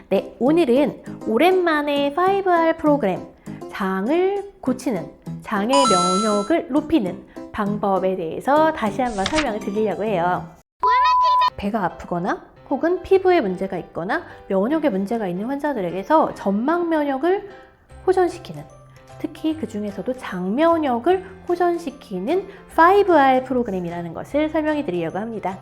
네, 오늘은 오랜만에 5R 프로그램, 장을 고치는, 장의 면역을 높이는 방법에 대해서 다시 한번 설명을 드리려고 해요. 배가 아프거나 혹은 피부에 문제가 있거나 면역에 문제가 있는 환자들에게서 점막 면역을 호전시키는, 특히 그 중에서도 장 면역을 호전시키는 5R 프로그램이라는 것을 설명해 드리려고 합니다.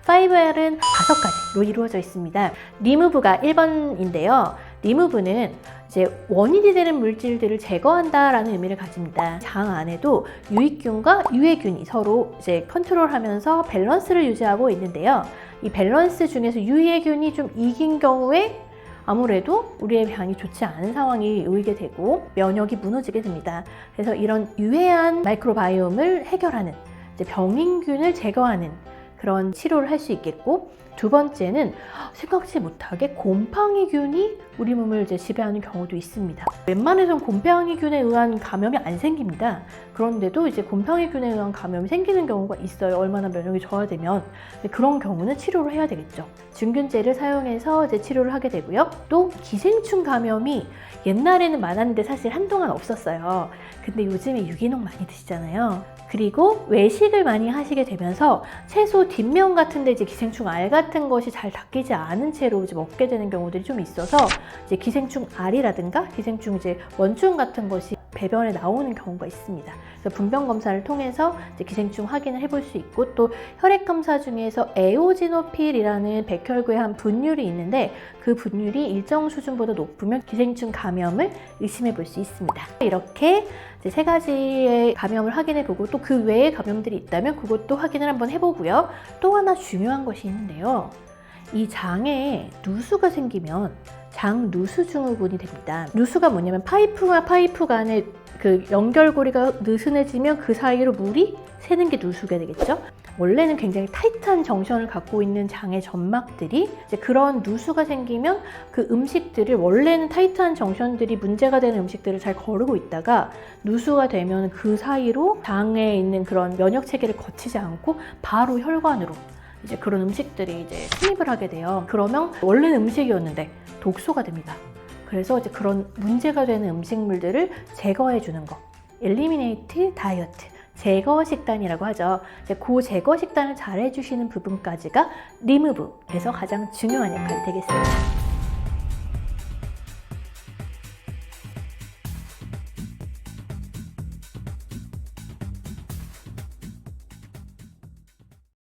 5R은 5가지로 이루어져 있습니다. 리무브가 1번인데요. 리무브는 이제 원인이 되는 물질들을 제거한다라는 의미를 가집니다. 장 안에도 유익균과 유해균이 서로 이제 컨트롤하면서 밸런스를 유지하고 있는데요. 이 밸런스 중에서 유해균이 좀 이긴 경우에 아무래도 우리의 병이 좋지 않은 상황이 오게 되고 면역이 무너지게 됩니다. 그래서 이런 유해한 마이크로바이옴을 해결하는, 이제 병인균을 제거하는 그런 치료를 할 수 있겠고, 두 번째는 생각지 못하게 곰팡이균이 우리 몸을 이제 지배하는 경우도 있습니다. 웬만해선 곰팡이균에 의한 감염이 안 생깁니다. 그런데도 이제 곰팡이균에 의한 감염이 생기는 경우가 있어요. 얼마나 면역이 저하되면. 그런 경우는 치료를 해야 되겠죠. 증균제를 사용해서 이제 치료를 하게 되고요. 또 기생충 감염이 옛날에는 많았는데 사실 한동안 없었어요. 근데 요즘에 유기농 많이 드시잖아요. 그리고 외식을 많이 하시게 되면서 채소 뒷면 같은 데 이제 기생충 알 같은 것이 잘 닦이지 않은 채로 이제 먹게 되는 경우들이 좀 있어서 이제 기생충 알이라든가 기생충 이제 원충 같은 것이 배변에 나오는 경우가 있습니다. 그래서 분변 검사를 통해서 이제 기생충 확인을 해볼 수 있고, 또 혈액 검사 중에서 에오지노필이라는 백혈구의 한 분율이 있는데 그 분율이 일정 수준보다 높으면 기생충 감염을 의심해 볼 수 있습니다. 이렇게 이제 3가지의 감염을 확인해 보고, 또 그 외에 감염들이 있다면 그것도 확인을 한번 해보고요. 또 하나 중요한 것이 있는데요. 이 장에 누수가 생기면 장 누수 증후군이 됩니다. 누수가 뭐냐면 파이프와 파이프 간의 그 연결고리가 느슨해지면 그 사이로 물이 새는 게 누수가 되겠죠. 원래는 굉장히 타이트한 정션을 갖고 있는 장의 점막들이 이제 그런 누수가 생기면 그 음식들을, 원래는 타이트한 정션들이 문제가 되는 음식들을 잘 거르고 있다가 누수가 되면 그 사이로 장에 있는 그런 면역 체계를 거치지 않고 바로 혈관으로 이제 그런 음식들이 이제 침입을 하게 돼요. 그러면 원래는 음식이었는데 독소가 됩니다. 그래서 이제 그런 문제가 되는 음식물들을 제거해 주는 거, 엘리미네이트 다이어트, 제거 식단이라고 하죠. 이제 그 제거 식단을 잘 해주시는 부분까지가 리무브에서 가장 중요한 역할이 되겠습니다.